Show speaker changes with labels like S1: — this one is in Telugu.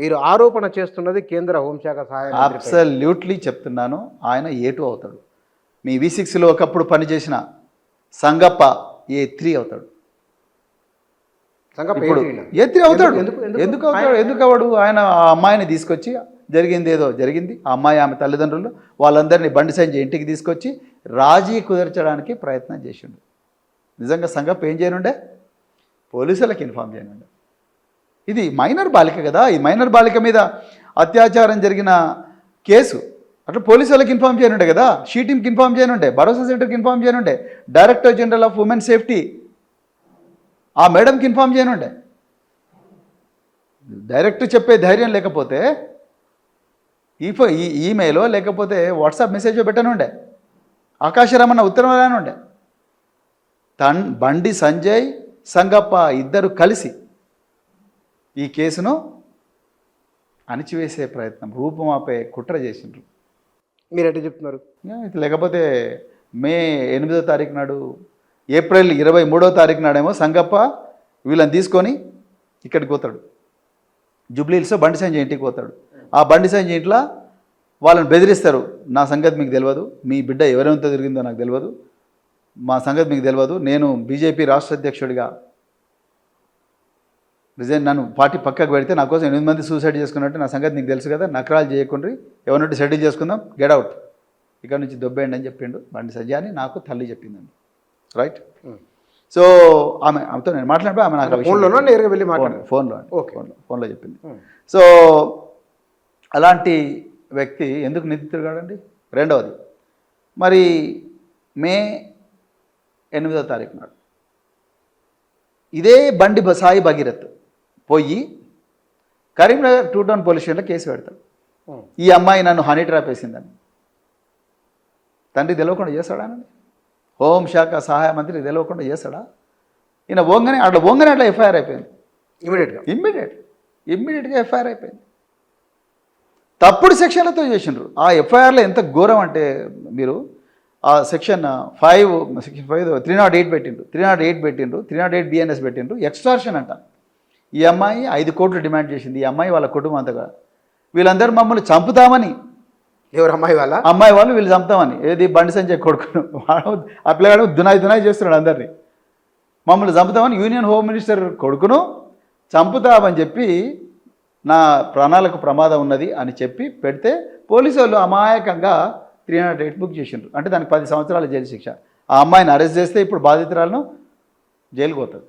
S1: మీరు ఆరోపణ చేస్తున్నది కేంద్ర హోంశాఖ సహాయ మంత్రిపై.
S2: అబ్సల్యూట్లీ చెప్తున్నాను. ఆయన A2 అవుతాడు. మీ V6లో ఒకప్పుడు పనిచేసిన సంగప్ప A3 అవుతాడు.
S1: సంగప్ప
S2: ఇప్పుడు
S1: A3
S2: A3 అవుతాడు.
S1: ఎందుకు?
S2: ఎందుకు అవుతాడు? ఎందుకు అవడు? ఆయన ఆ అమ్మాయిని తీసుకొచ్చి జరిగింది ఏదో జరిగింది. ఆ అమ్మాయి ఆమె తల్లిదండ్రులు వాళ్ళందరినీ బండి సంజయ్ ఇంటికి తీసుకొచ్చి రాజీ కుదర్చడానికి ప్రయత్నం చేసిండు. నిజంగా సంగప్ప ఏం చేయనుండే? పోలీసులకు ఇన్ఫామ్ చేయనుండే. ఇది మైనర్ బాలిక కదా, ఈ మైనర్ బాలిక మీద అత్యాచారం జరిగిన కేసు. అట్లా పోలీసు వాళ్ళకి ఇన్ఫామ్ చేయనుండే కదా, షీ టీమ్కి ఇన్ఫామ్ చేయనుండే, భరోసా సెంటర్కి ఇన్ఫామ్ చేయనుండే, director general of women safety ఆ మేడంకి ఇన్ఫామ్ చేయనుండే. డైరెక్ట్ చెప్పే ధైర్యం లేకపోతే ఈమెయిలో లేకపోతే వాట్సాప్ మెసేజ్ పెట్టనుండే, ఆకాశరామన్న ఉత్తరం రానుండే. బండి సంజయ్ సంగప్ప ఇద్దరు కలిసి ఈ కేసును అణిచివేసే ప్రయత్నం, రూపుమాపే కుట్ర చేసిండ్రు.
S1: మీరు ఎట్లా చెప్తున్నారు?
S2: లేకపోతే మే 8వ తారీఖు నాడు, ఏప్రిల్ 23వ తారీఖు నాడేమో సంగప్ప వీళ్ళని తీసుకొని ఇక్కడికి పోతాడు. జూబ్లీహిల్స్లో బండి సంజయ్ ఇంటికి పోతాడు. ఆ బండి సంజయ్ ఇంట్లో వాళ్ళని బెదిరిస్తారు. నా సంగతి మీకు తెలియదు, మీ బిడ్డ ఎవరెంతో తిరిగిందో నాకు తెలియదు, మా సంగతి మీకు తెలియదు, నేను బీజేపీ రాష్ట్ర అధ్యక్షుడిగా నన్ను పార్టీ పక్కకు పెడితే నా కోసం 8 మంది సూసైడ్ చేసుకున్నట్టు నా సంగతి నీకు తెలుసు కదా, నకరాలు చేయకుండా ఎవరినట్టు సెటిల్ చేసుకుందాం, గెట్ అవుట్, ఇక్కడ నుంచి దొబ్బేయండి అని చెప్పిండు బండి సంజయ్ అని నాకు తల్లి చెప్పిందండి. రైట్. సో ఆమెతో నేను మాట్లాడితే ఆమె నాకు
S1: ఫోన్లోనో నేరుగా వెళ్ళి మాట్లాడారు?
S2: ఫోన్లో చెప్పింది. సో అలాంటి వ్యక్తి ఎందుకు నిందితుడు కాడండి? రెండవది, మరి మే 8వ తారీఖు నాడు ఇదే బండి సాయి భగీరథ్ పోయి కరీంనగర్ 2 టౌన్ పోలీస్ స్టేషన్లో కేసు పెడతాడు. ఈ అమ్మాయి నన్ను హనీ ట్రాప్ వేసిందని. తండ్రి తెలియకుండా చేస్తాడానండి? హోంశాఖ సహాయ మంత్రి తెలియకుండా చేస్తాడా? ఈయన ఓంగనే అట్లా ఎఫ్ఐఆర్ అయిపోయింది. ఇమ్మీడియట్గా ఎఫ్ఐఆర్ అయిపోయింది. తప్పుడు సెక్షన్లతో చేసిండ్రు. ఆ ఎఫ్ఐఆర్లో ఎంత ఘోరం అంటే, మీరు ఆ సెక్షన్ 5 308 పెట్టిండ్రు, 308 BNS పెట్టిండ్రు. ఎక్స్టార్షన్ అంట. ఈ అమ్మాయి 5 కోట్లు డిమాండ్ చేసింది. ఈ అమ్మాయి వాళ్ళ కుటుంబం అంతగా, వీళ్ళందరూ మమ్మల్ని చంపుతామని,
S1: ఎవరు
S2: అమ్మాయి వాళ్ళు వీళ్ళు చంపుతామని, ఏది బండి సంజయ్ కొడుకును ఆ పిల్లగాడు దునాయి చేస్తున్నాడు అందరినీ, మమ్మల్ని చంపుతామని యూనియన్ హోమ్ మినిస్టర్ కొడుకును చంపుతామని చెప్పి నా ప్రాణాలకు ప్రమాదం ఉన్నది అని చెప్పి పెడితే పోలీసు వాళ్ళు అమాయకంగా 308 బుక్ చేసిండ్రు. అంటే దానికి 10 సంవత్సరాల జైలు శిక్ష. ఆ అమ్మాయిని అరెస్ట్ చేస్తే ఇప్పుడు బాధితురాలను జైలుకు పోతుంది.